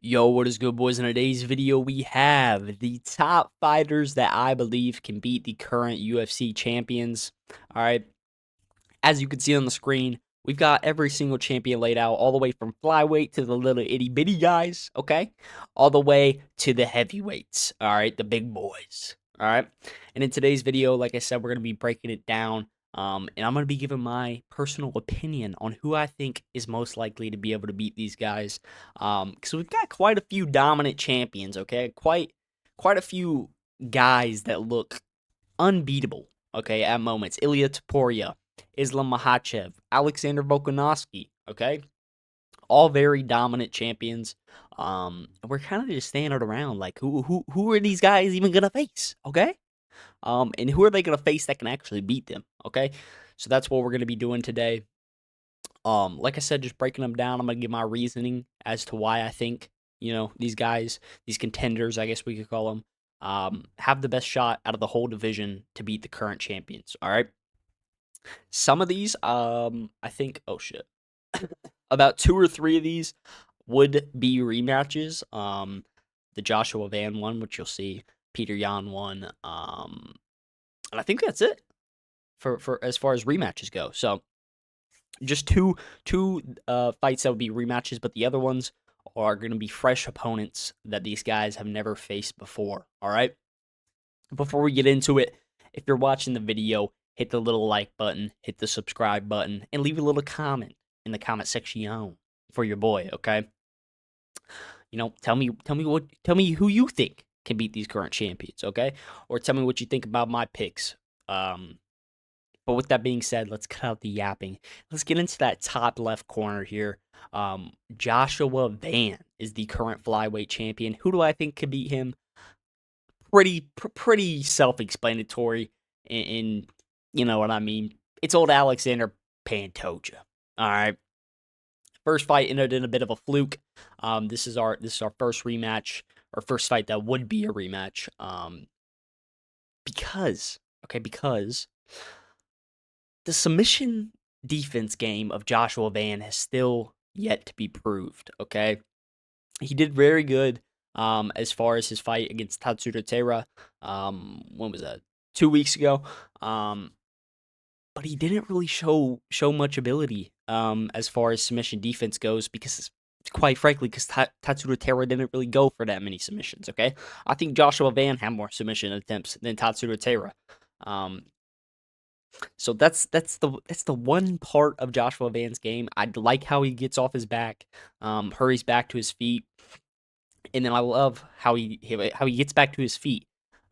Yo, what is good, boys? In today's video, we have the top fighters that I believe can beat the current UFC champions. All right. As you can see on the screen, we've got every single champion laid out, all the way from flyweight to the little itty bitty guys, okay? All the way to the heavyweights, all right? The big boys, all right? And in today's video, like I said, we're going to be breaking it down. And I'm going to be giving my personal opinion on who I think is most likely to be able to beat these guys. Because we've got quite a few dominant champions, okay? Quite a few guys that look unbeatable, okay, at moments. Ilya Taporia, Islam Makhachev, Alexander Volkanovski, okay? All very dominant champions. We're kind of just standing around like who are these guys even gonna face, okay? And who are they gonna face that can actually beat them, okay? So that's what we're gonna be doing today. Like I said, just breaking them down. I'm gonna give my reasoning as to why I think these guys, these contenders, I guess we could call them, have the best shot out of the whole division to beat the current champions. All right. Some of these, I think, oh shit, about two or three of these would be rematches. The Joshua Van one, which you'll see, Peter Yan one, and I think that's it for as far as rematches go. So just two fights that would be rematches, but the other ones are going to be fresh opponents that these guys have never faced before. All right. Before we get into it, if you're watching the video, hit the little like button, hit the subscribe button, and leave a little comment in the comment section for your boy. Okay. Tell me who you think can beat these current champions. Okay, or tell me what you think about my picks. But with that being said, let's cut out the yapping. Let's get into that top left corner here. Joshua Van is the current flyweight champion. Who do I think could beat him? Pretty self-explanatory. In you know what I mean. It's old Alexander Pantoja. All right. First fight ended in a bit of a fluke. This is our first rematch, or first fight that would be a rematch. Because the submission defense game of Joshua Van has still yet to be proved, okay? He did very good as far as his fight against Tatsuda Taira. When was that? 2 weeks ago. But he didn't really show much ability as far as submission defense goes because, quite frankly, because Tatsuda Taira didn't really go for that many submissions, okay? I think Joshua Van had more submission attempts than Tatsuda Taira. So that's the one part of Joshua Van's game. I like how he gets off his back, hurries back to his feet, and then I love how he gets back to his feet.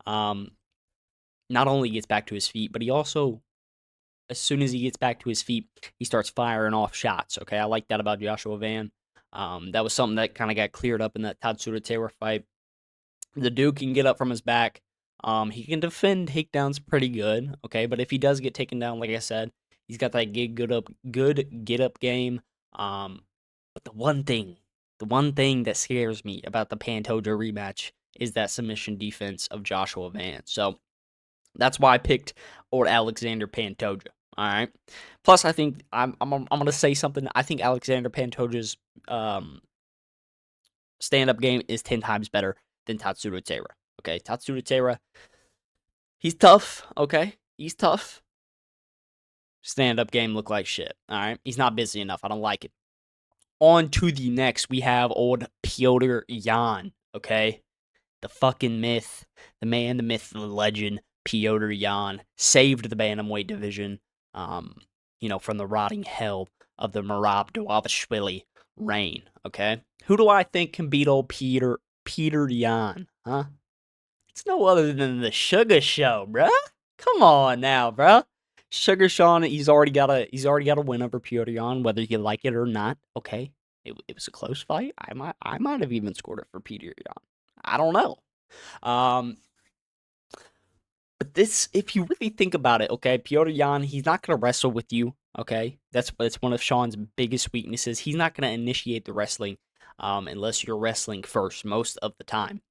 Not only gets back to his feet, but he also, as soon as he gets back to his feet, he starts firing off shots. Okay, I like that about Joshua Van. That was something that kind of got cleared up in that Tatsuda Taira fight. The dude can get up from his back. He can defend takedowns pretty good, okay? But if he does get taken down, like I said, he's got that good get up game. But the one thing that scares me about the Pantoja rematch is that submission defense of Joshua Van. So that's why I picked old Alexander Pantoja. All right. Plus, I think I'm gonna say something. I think Alexander Pantoja's stand up game is 10 times better than Tatsuda Taira. Okay, Tatsuda Taira, he's tough. Okay, he's tough. Stand up game look like shit. All right, he's not busy enough. I don't like it. On to the next, we have old Piotr Yan. Okay, the fucking myth, the man, the myth, the legend. Piotr Yan saved the bantamweight division. From the rotting hell of the Merab Dvalishvili reign. Okay, who do I think can beat old Peter Yan? Huh? It's no other than the Sugar Show, bruh. Come on now, bruh. Sugar Sean, he's already got a win over Piotr Jan, whether you like it or not. Okay, it was a close fight. I might have even scored it for Piotr Jan. I don't know. But this, if you really think about it, okay, Piotr Jan, he's not gonna wrestle with you. Okay, that's one of Sean's biggest weaknesses. He's not gonna initiate the wrestling, unless you're wrestling first most of the time.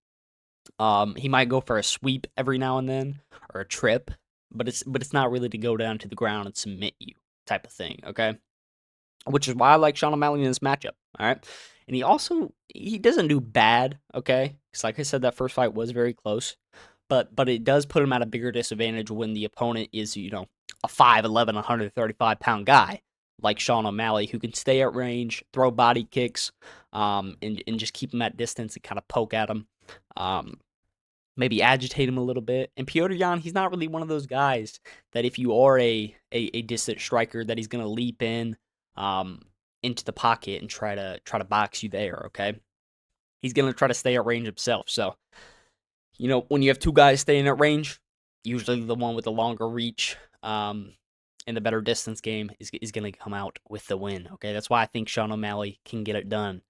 He might go for a sweep every now and then or a trip, but it's not really to go down to the ground and submit you type of thing, okay? Which is why I like Sean O'Malley in this matchup, all right? and he doesn't do bad, okay? Because like I said, that first fight was very close, but it does put him at a bigger disadvantage when the opponent is a 5'11", 135-pound guy like Sean O'Malley who can stay at range, throw body kicks, and just keep him at distance and kind of poke at him. Maybe agitate him a little bit. And Petr Yan, he's not really one of those guys that if you are a distant striker, that he's gonna leap in into the pocket and try to box you there. Okay, he's gonna try to stay at range himself. So when you have two guys staying at range, usually the one with the longer reach and the better distance game is gonna come out with the win. Okay, that's why I think Sean O'Malley can get it done.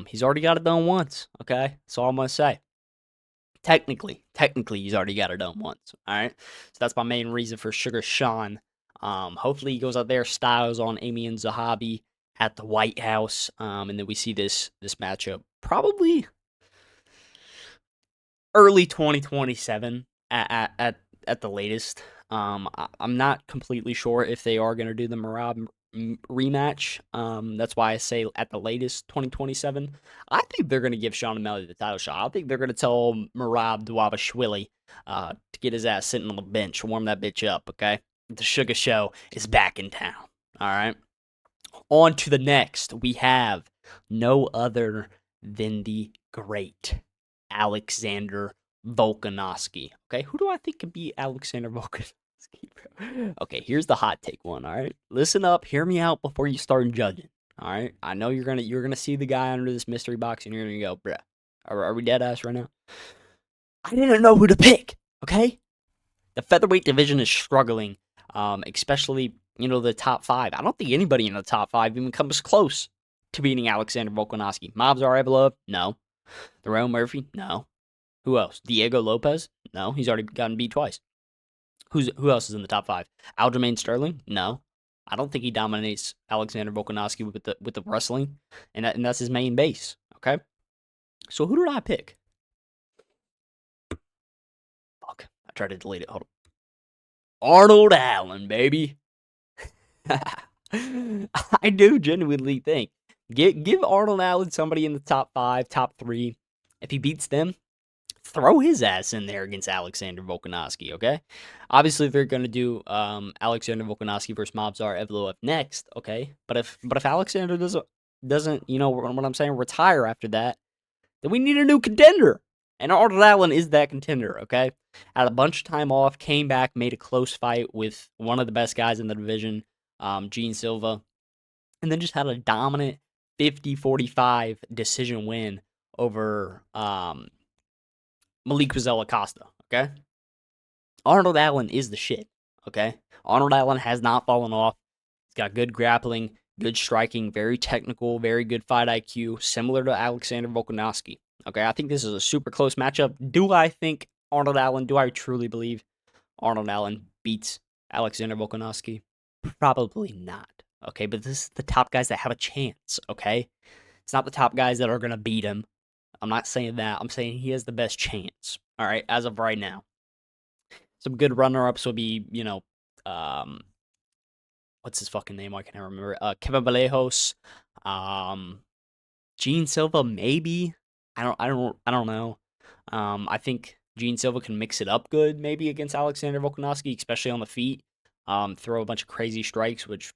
He's already got it done once. Okay, that's all I'm gonna say. Technically, he's already got it done once. All right, so that's my main reason for Sugar Sean. Hopefully he goes out there, styles on Amian Zahabi at the White House, and then we see this matchup probably early 2027 at the latest. I'm not completely sure if they are going to do the Marab rematch. That's why I say at the latest 2027. I think they're going to give Sean O'Malley the title shot. I think they're going to tell Marab Dwabashvili to get his ass sitting on the bench, warm that bitch up, okay? The Sugar Show is back in town, all right? On to the next. We have no other than the great Alexander Volkanovski. Okay, who do I think could be Alexander Volkanovski? Okay, here's the hot take one. All right, listen up, hear me out before you start judging. All right, I know you're gonna see the guy under this mystery box and you're gonna go, bruh, are we dead ass right now? I didn't know who to pick. Okay, the featherweight division is struggling, especially the top five. I don't think anybody in the top five even comes close to beating Alexander Volkanovski. Movsar Evloev, no. Darrell Murphy, no. Who else? Diego Lopez, no. He's already gotten beat twice. Who else is in the top five? Aljamain Sterling, no. I don't think he dominates Alexander Volkanovski with the wrestling, and that's his main base. Okay, so who did I pick? Fuck, I tried to delete it. Hold on. Arnold Allen, baby. I do genuinely think give Arnold Allen somebody in the top five, top three. If he beats them, throw his ass in there against Alexander Volkanovski. Okay, obviously they're gonna do Alexander Volkanovski versus Movsar Evloev next. Okay, but if Alexander doesn't what I'm saying, retire after that, then we need a new contender. And Arnold Allen is that contender, okay? Had a bunch of time off, came back, made a close fight with one of the best guys in the division, Gene Silva, and then just had a dominant 50-45 decision win over Malik Rizal Acosta, okay? Arnold Allen is the shit, okay? Arnold Allen has not fallen off. He's got good grappling, good striking, very technical, very good fight IQ, similar to Alexander Volkanovski. Okay, I think this is a super close matchup. Do I truly believe Arnold Allen beats Alexander Volkanovski? Probably not. Okay, but this is the top guys that have a chance, okay? It's not the top guys that are going to beat him. I'm not saying that. I'm saying he has the best chance, all right, as of right now. Some good runner-ups would be, what's his fucking name? I can't remember. Kevin Vallejos, Gene Silva, maybe. I don't know. I think Gene Silva can mix it up good, maybe against Alexander Volkanovski, especially on the feet. Throw a bunch of crazy strikes, which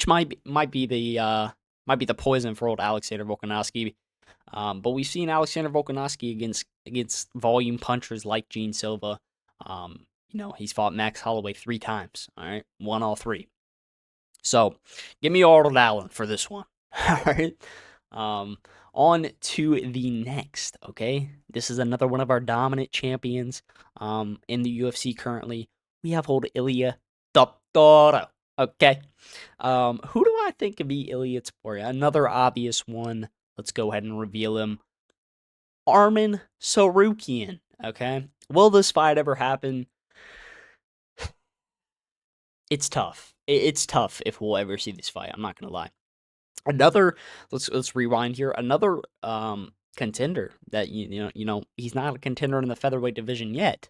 might be the poison for old Alexander Volkanovski. But we've seen Alexander Volkanovski against volume punchers like Gene Silva. He's fought Max Holloway 3 times. All right, won all 3. So, give me Arnold Allen for this one. All right. On to the next, okay? This is another one of our dominant champions in the UFC currently. We have old Ilya Totoro, okay? Who do I think could be Ilya Totoro? Another obvious one. Let's go ahead and reveal him. Arman Tsarukyan, okay? Will this fight ever happen? It's tough. It's tough if we'll ever see this fight. I'm not gonna lie. Another, let's rewind here. Another contender that he's not a contender in the featherweight division yet.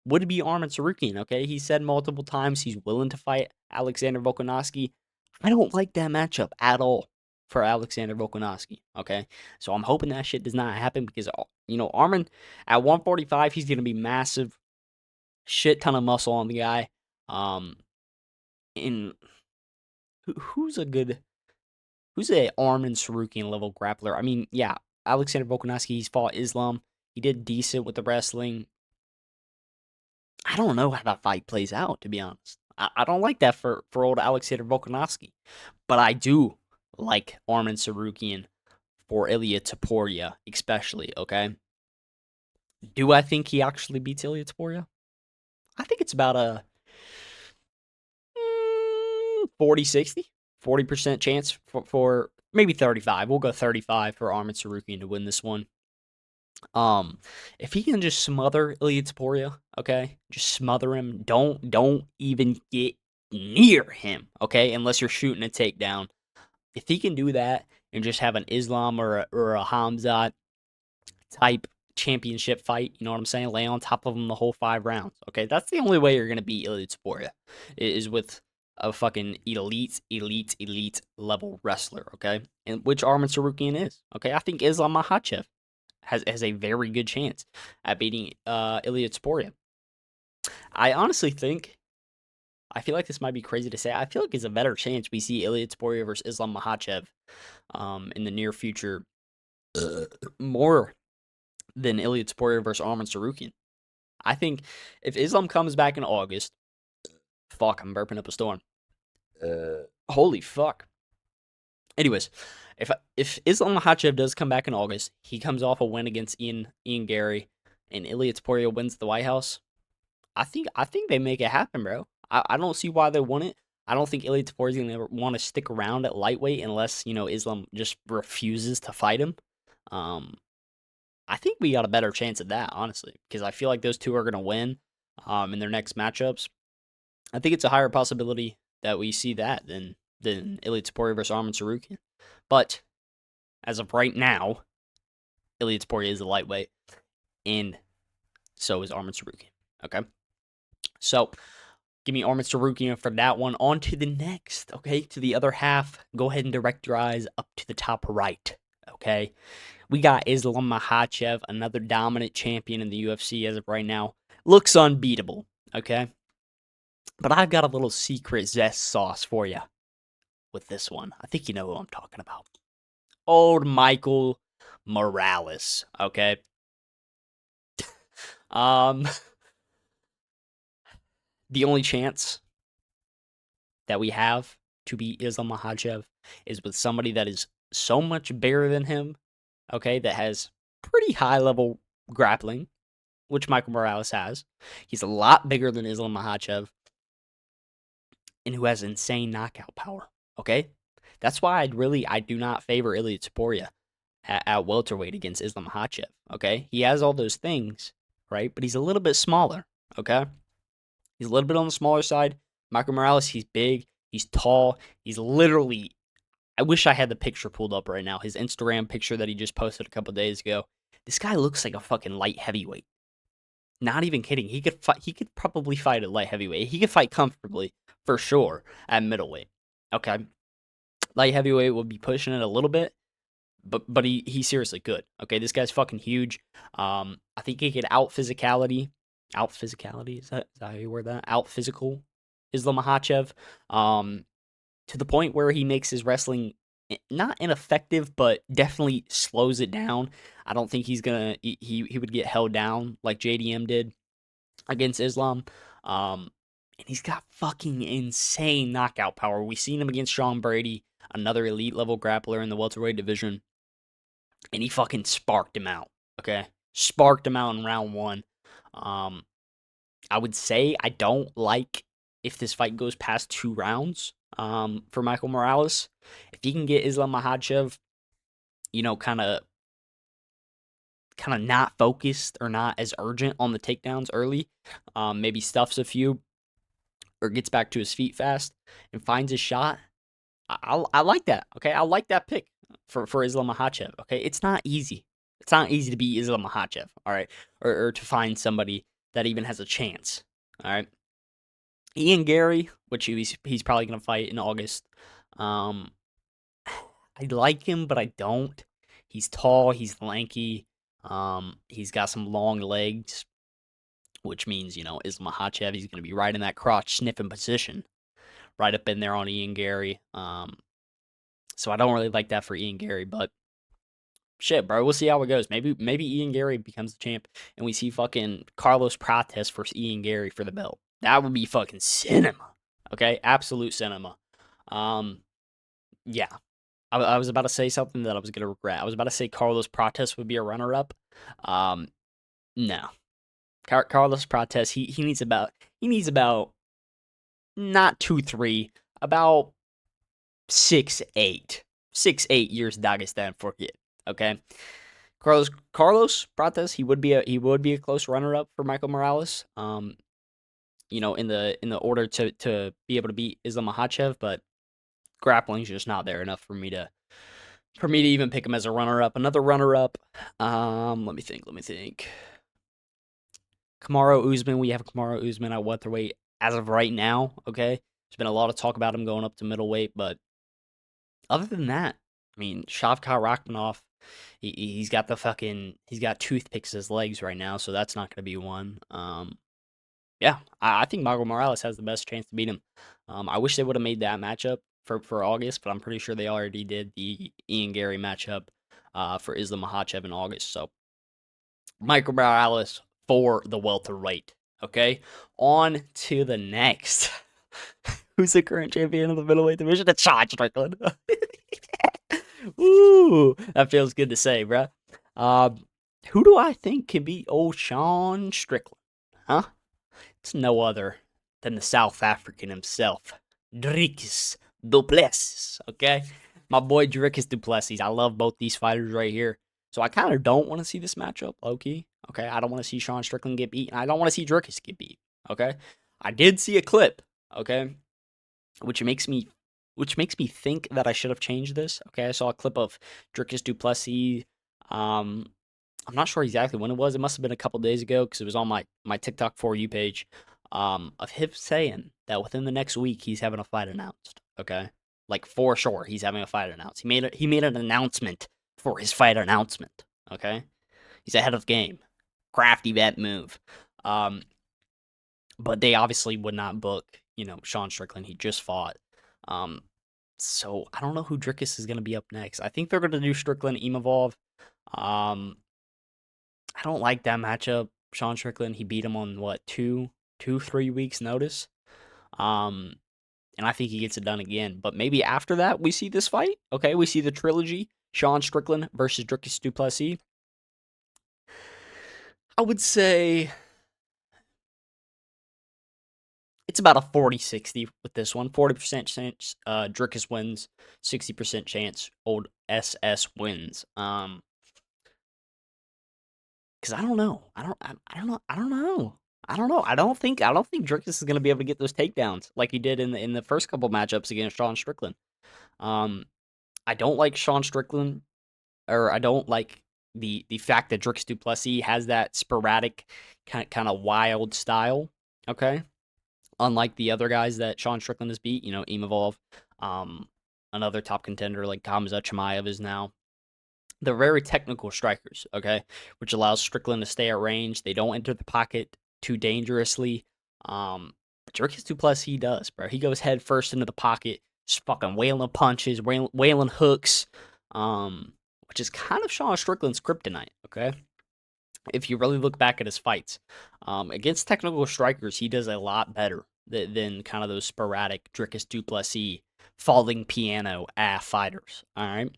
Would be Arman Tsarukyan. Okay, he said multiple times he's willing to fight Alexander Volkanovski. I don't like that matchup at all. for Alexander Volkanovski. Okay, so I'm hoping that shit does not happen because Arman at 145, he's gonna be massive, shit ton of muscle on the guy. In who's a good who's a Arman Sarukian level grappler? I mean, yeah, Alexander Volkanovski, he's fought Islam. He did decent with the wrestling. I don't know how that fight plays out, to be honest. I don't like that for old Alexander Volkanovski. But I do like Arman Sarukian for Ilya Taporia, especially, okay? Do I think he actually beats Ilya Taporia? I think it's about a 40-60, 40% chance for maybe 35. We'll go 35 for Arman Sarukian to win this one. If he can just smother Ilya Taporia, okay, just smother him. Don't even get near him, okay, unless you're shooting a takedown. If he can do that and just have an Islam or a Hamzat type championship fight, you know what I'm saying? Lay on top of him the whole 5 rounds. Okay, that's the only way you're gonna beat Ilya Taporia is with a fucking elite level wrestler. Okay, and which Arman Sarukian is. Okay, I think Islam Makhachev has a very good chance at beating Ilya Taporia. I honestly think. I feel like this might be crazy to say. I feel like it's a better chance we see Ilya Taporia versus Islam Makhachev in the near future more than Ilya Taporia versus Arman Sarukian. I think if Islam comes back in August, fuck, I'm burping up a storm. Holy fuck. Anyways, if Islam Makhachev does come back in August, he comes off a win against Ian Gary, and Ilya Taporia wins the White House. I think they make it happen, bro. I don't see why they wouldn't. I don't think Ilya Taporia is gonna want to stick around at lightweight unless Islam just refuses to fight him. Um, I think we got a better chance at that, honestly, because I feel like those two are going to win in their next matchups. I think it's a higher possibility that we see that than Ilya Taporia versus Arman Sarukian. But as of right now, Ilya Taporia is a lightweight, and so is Arman Sarukian. Okay, so give me Arman Sarukian for that one. On to the next. Okay, to the other half. Go ahead and direct your eyes up to the top right. Okay. We got Islam Makhachev, another dominant champion in the UFC as of right now. Looks unbeatable, okay? But I've got a little secret zest sauce for you with this one. I think you know who I'm talking about. Old Michael Morales, okay? Um, the only chance that we have to beat Islam Makhachev is with somebody that is so much bigger than him, okay, that has pretty high level grappling, which Michael Morales has. He's a lot bigger than Islam Makhachev and who has insane knockout power. Okay? That's why I do not favor Ilya Taporia at welterweight against Islam Makhachev. Okay? He has all those things, right? But he's a little bit smaller. Okay? He's a little bit on the smaller side. Michael Morales, he's big. He's tall. He's literally. I wish I had the picture pulled up right now. His Instagram picture that he just posted a couple days ago. This guy looks like a fucking light heavyweight. Not even kidding. He could fight. He could probably fight at light heavyweight. He could fight comfortably for sure at middleweight. Okay, light heavyweight would be pushing it a little bit, but he seriously could. Okay, this guy's fucking huge. I think he could out physicality. Is that how you word that? Out physical Islam Makhachev. To the point where he makes his wrestling not ineffective, but definitely slows it down. I don't think he's gonna he would get held down like JDM did against Islam. And he's got fucking insane knockout power. We seen him against Sean Brady, another elite level grappler in the welterweight division, and he fucking sparked him out. Okay, sparked him out in round one. Um, I would say I don't like if this fight goes past 2 rounds. For Michael Morales, if he can get Islam Makhachev, kind of not focused or not as urgent on the takedowns early, maybe stuffs a few or gets back to his feet fast and finds his shot. I like that. Okay, I like that pick for Islam Makhachev. Okay, it's not easy. It's not easy to beat Islam Makhachev. All right, or to find somebody that even has a chance. All right. Ian Gary, which he's probably gonna fight in August. I I like him, but I don't. He's tall, he's lanky, he's got some long legs, which means, Islam Makhachev, he's going to be right in that crotch sniffing position, right up in there on Ian Gary. So I don't really like that for Ian Gary, but shit, bro, we'll see how it goes. Maybe Ian Gary becomes the champ, and we see fucking Carlos Prates versus Ian Gary for the belt. That would be fucking cinema. Okay, absolute cinema. Um, yeah, I was about to say something that I was gonna regret. I was about to say Carlos Prates would be a runner-up. Um, no, Carlos Prates, he needs about not 2-3, about 6-8, 6-8 years Dagestan for it. Okay, Carlos Prates, he would be a close runner up for Michael Morales. In the order to be able to beat Islam Makhachev, but grappling's just not there enough for me to even pick him as a runner up. Another runner up. Let me think. Kamaru Usman. We have Kamaru Usman at welterweight as of right now. Okay, there's been a lot of talk about him going up to middleweight, but other than that, I mean, Shavkat Rakhmonov, he's got toothpicks as legs right now, so that's not going to be one. Yeah, I think Michael Morales has the best chance to beat him. I wish they would have made that matchup for August, but I'm pretty sure they already did the Ian Gary matchup for Islam Makhachev in August. So Michael Morales for the welterweight. Okay, on to the next. Who's the current champion of the middleweight division? It's Sean Strickland. Ooh, that feels good to say, bruh. Who do I think can beat old Sean Strickland? Huh? It's no other than the South African himself, Dricus du Plessis. Okay, my boy Dricus du Plessis. I love both these fighters right here. So I kind of don't want to see this matchup, low key. Okay, I don't want to see Sean Strickland get beat, and I don't want to see Dricus get beat. Okay, I did see a clip. Okay, which makes me think that I should have changed this. Okay, I saw a clip of Dricus du Plessis. Um, I'm not sure exactly when it was. It must have been a couple days ago because it was on my TikTok for you page. Of him saying that within the next week he's having a fight announced. Okay, like for sure he's having a fight announced. He made an announcement for his fight announcement. Okay, he's ahead of game. Crafty vet move. Um, but they obviously would not book Sean Strickland. He just fought. Um, so I don't know who Dricus is gonna be up next. I think they're gonna do Strickland Imavov. Um, I don't like that matchup. Sean Strickland, he beat him on what 3 weeks notice. Um, and I think he gets it done again. But maybe after that we see this fight. Okay, we see the trilogy: Sean Strickland versus Dricus du Plessis. I would say it's about a 40-60 with this one. 40% chance Dricus wins, 60% chance old SS wins. Because I don't know. I don't know. I don't know. I don't know. I don't think Dricus is gonna be able to get those takedowns like he did in the first couple matchups against Sean Strickland. Um, I don't like Sean Strickland, or I don't like the fact that Dricus du Plessis has that sporadic kind of wild style. Okay, unlike the other guys that Sean Strickland has beat, Imavov, um, another top contender like Khamzat Chimaev is now. They're very technical strikers, okay, which allows Strickland to stay at range. They don't enter the pocket too dangerously. Dricus du Plessis, he does, bro. He goes head first into the pocket, just fucking wailing punches, wailing hooks, which is kind of Sean Strickland's kryptonite, okay? If you really look back at his fights, against technical strikers, he does a lot better than kind of those sporadic Dricus du Plessis falling piano fighters, all right?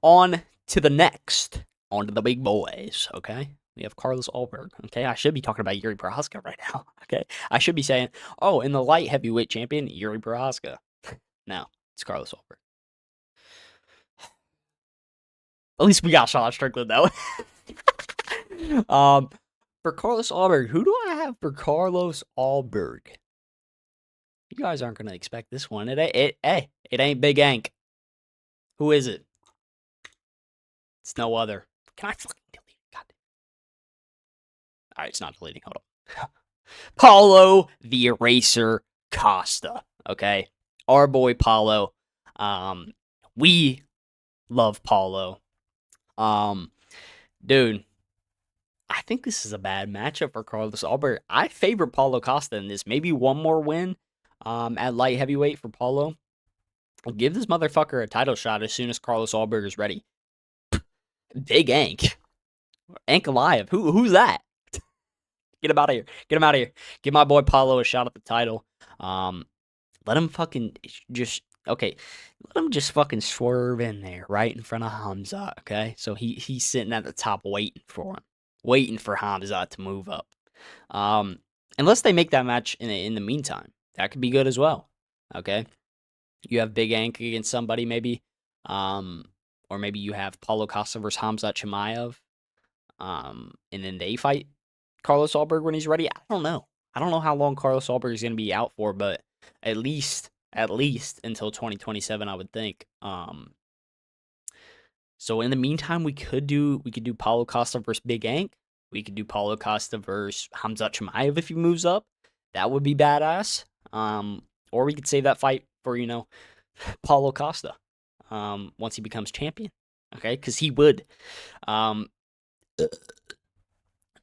On to the next. On to the big boys, okay? We have Carlos Ulberg, okay? I should be talking about Yuri Prochazka right now, okay? I should be saying, oh, in the light heavyweight champion, Yuri Prochazka. No, it's Carlos Ulberg. At least we got Sean Strickland, though. um, for Carlos Ulberg, who do I have for Carlos Ulberg? You guys aren't going to expect this one. It ain't Big Ank. Who is it? It's no other. Can I fucking delete it? God. All right, it's not deleting. Hold on. Paulo the Eraser Costa. Okay, our boy Paulo. We love Paulo. Um, dude, I think this is a bad matchup for Carlos Albert. I favor Paulo Costa in this. Maybe one more win at light heavyweight for Paulo. Give this motherfucker a title shot as soon as Carlos Albert is ready. Big Ank. Ank alive. Who's that? Get him out of here. Get him out of here. Give my boy Paulo a shot at the title. Um, Let him fucking just okay. Let him just fucking swerve in there right in front of Hamza. Okay, so he's sitting at the top waiting for him, waiting for Hamza to move up. Um, unless they make that match in the meantime, that could be good as well. Okay, you have Big Ank against somebody maybe, um, or maybe you have Paulo Costa versus Hamza Chimaev, and then they fight Carlos Ulberg when he's ready. I don't know. I don't know how long Carlos Ulberg is going to be out for, but at least until 2027, I would think. So in the meantime, we could do Paulo Costa versus Big Ank. We could do Paulo Costa versus Hamza Chimaev if he moves up. That would be badass. Or we could save that fight for Paulo Costa. Once he becomes champion. Okay, because he would. Um,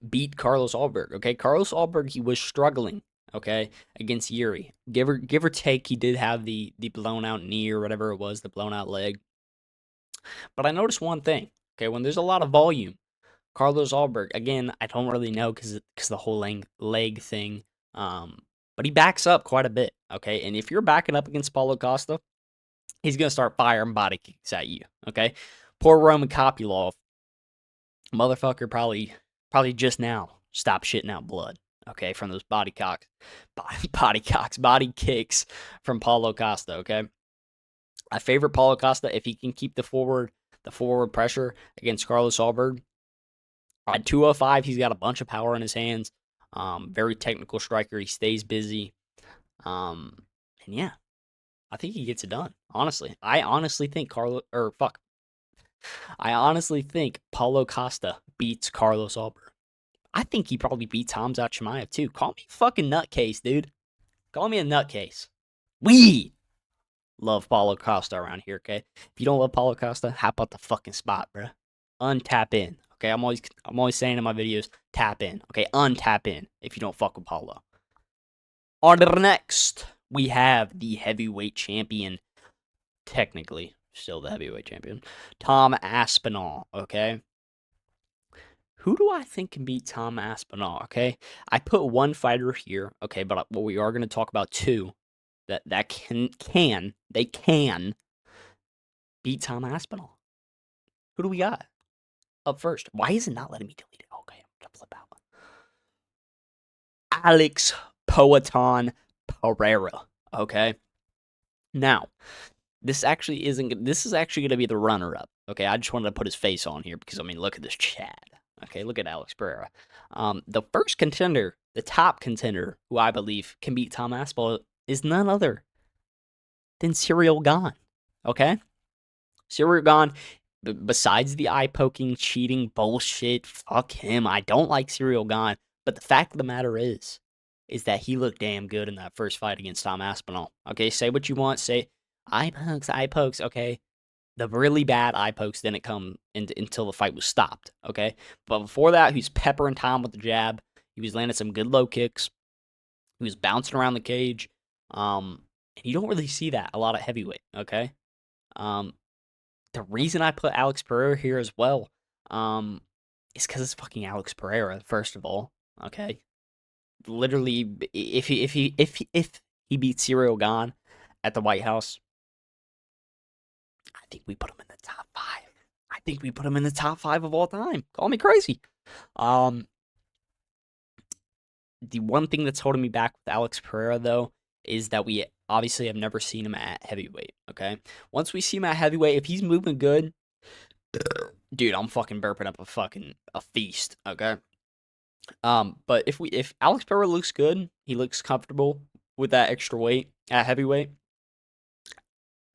beat Carlos Ulberg. Okay, Carlos Ulberg, he was struggling. Okay, against Yuri. Give or take, he did have the blown out knee or whatever it was, the blown out leg. But I noticed one thing. Okay, when there's a lot of volume, Carlos Ulberg, again, I don't really know because the whole leg thing. But he backs up quite a bit. Okay, and if you're backing up against Paulo Costa, he's gonna start firing body kicks at you. Okay, poor Roman Kopylov, motherfucker, probably just now stopped shitting out blood. Okay, from those body kicks from Paulo Costa. Okay, I favor Paulo Costa if he can keep the forward pressure against Carlos Ulberg. At 205, he's got a bunch of power in his hands. Very technical striker. He stays busy. And yeah, I think he gets it done. Honestly, I honestly think I honestly think Paulo Costa beats Carlos Ulberg. I think he probably beats Hamza Chimaev too. Call me a fucking nutcase, dude. Call me a nutcase. We love Paulo Costa around here, okay? If you don't love Paulo Costa, hop out the fucking spot, bruh. Untap in, okay? I'm always saying in my videos, tap in, okay? Untap in if you don't fuck with Paulo. On to the next, we have the heavyweight champion, technically still the heavyweight champion, Tom Aspinall, okay? Who do I think can beat Tom Aspinall? Okay, I put one fighter here. Okay, but what we are going to talk about two that can beat Tom Aspinall. Who do we got up first? Why is it not letting me delete it? Okay, I'm gonna flip out. Alex Poatan Pereira. Okay, now this actually isn't. This is actually gonna be the runner-up. Okay, I just wanted to put his face on here because I mean, look at this Chad. Okay, look at Alex Pereira. The first contender, the top contender, who I believe can beat Tom Aspinall, is none other than Cyril Gane. Okay? Cyril Gane, besides the eye poking, cheating bullshit, fuck him. I don't like Cyril Gane. But the fact of the matter is that he looked damn good in that first fight against Tom Aspinall. Okay, say what you want, say eye pokes, okay? The really bad eye pokes didn't come until the fight was stopped, okay? But before that, he was peppering Tom with the jab. He was landing some good low kicks. He was bouncing around the cage. And you don't really see that a lot at heavyweight, okay? The reason I put Alex Pereira here as well, is because it's fucking Alex Pereira, first of all, okay? Literally, if he beats Cyril Gane at the White House, I think we put him in the top 5. I think we put him in the top 5 of all time. Call me crazy. The one thing that's holding me back with Alex Pereira, though, is that we obviously have never seen him at heavyweight, okay? Once we see him at heavyweight, if he's moving good, dude, I'm fucking burping up a feast, okay? But if Alex Pereira looks good, he looks comfortable with that extra weight at heavyweight,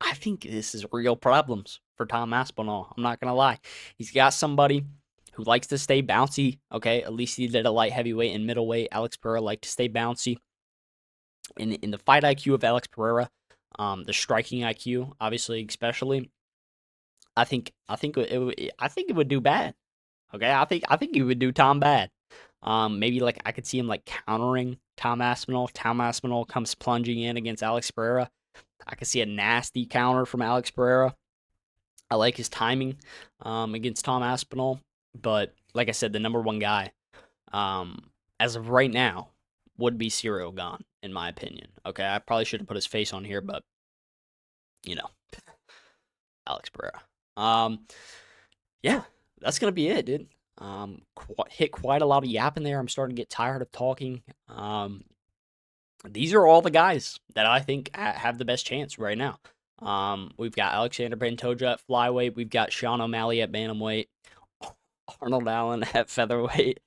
I think this is real problems for Tom Aspinall. I'm not gonna lie. He's got somebody who likes to stay bouncy. Okay, at least he did a light heavyweight and middleweight. Alex Pereira liked to stay bouncy. In the fight IQ of Alex Pereira, the striking IQ, obviously, especially, I think it would do bad. Okay, I think he would do Tom bad. Maybe like I could see him like countering Tom Aspinall. Tom Aspinall comes plunging in against Alex Pereira. I could see a nasty counter from Alex Pereira. I like his timing against Tom Aspinall, but like I said, the number one guy as of right now would be Serial Gone, in my opinion. Okay, I probably should have put his face on here, but you know, Alex Pereira. Um, yeah, that's gonna be it, dude. Hit quite a lot of yapping there. I'm starting to get tired of talking. These are all the guys that I think have the best chance right now. We've got Alexander Pantoja at flyweight. We've got Sean O'Malley at bantamweight. Arnold Allen at featherweight.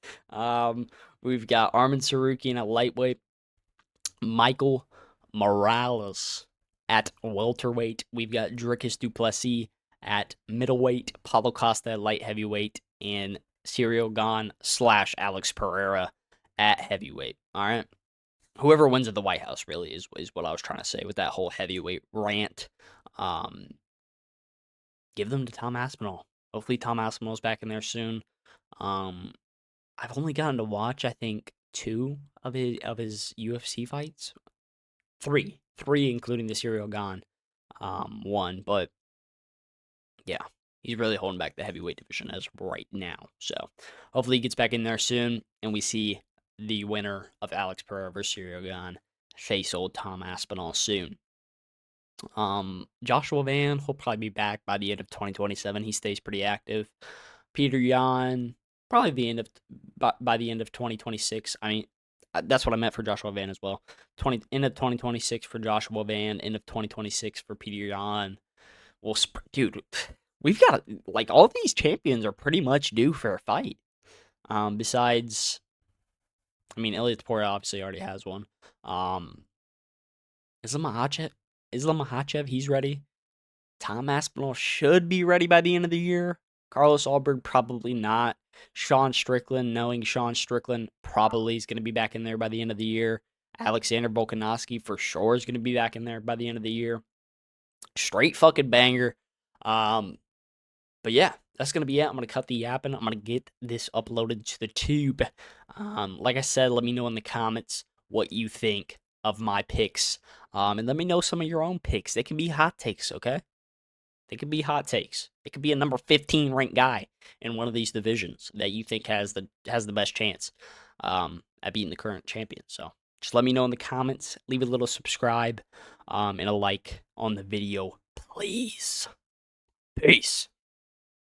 We've got Armin Sarukian at lightweight. Michael Morales at welterweight. We've got Dricus Duplessis at middleweight. Paulo Costa at light heavyweight. And Serial Gone / Alex Pereira at heavyweight. All right. Whoever wins at the White House really is what I was trying to say with that whole heavyweight rant. Give them to Tom Aspinall. Hopefully Tom Aspinall's back in there soon. I've only gotten to watch, I think, 2 of his UFC fights. 3, including the Serial Gone one. But yeah, he's really holding back the heavyweight division as of right now. So hopefully he gets back in there soon, and we see the winner of Alex Pereira versus Serial Gone face old Tom Aspinall soon. Joshua Van, he'll probably be back by the end of 2027. He stays pretty active. Peter Yan, probably by the end of 2026. I mean, that's what I meant for Joshua Van as well. End of 2026 for Joshua Van, end of 2026 for Peter Yan. Well, dude, we've got like all these champions are pretty much due for a fight. Besides, I mean, Elliot Tapora obviously already has one. Islam Makhachev, he's ready. Tom Aspinall should be ready by the end of the year. Carlos Alberg, probably not. Sean Strickland, knowing Sean Strickland, probably is going to be back in there by the end of the year. Alexander Volkanovski, for sure, is going to be back in there by the end of the year. Straight fucking banger. But yeah, that's going to be it. I'm going to cut the yapping. I'm going to get this uploaded to the tube. Like I said, let me know in the comments what you think of my picks. And let me know some of your own picks. They can be hot takes, okay? They could be hot takes. It could be a number 15 ranked guy in one of these divisions that you think has the best chance at beating the current champion. So just let me know in the comments. Leave a little subscribe and a like on the video, please. Peace.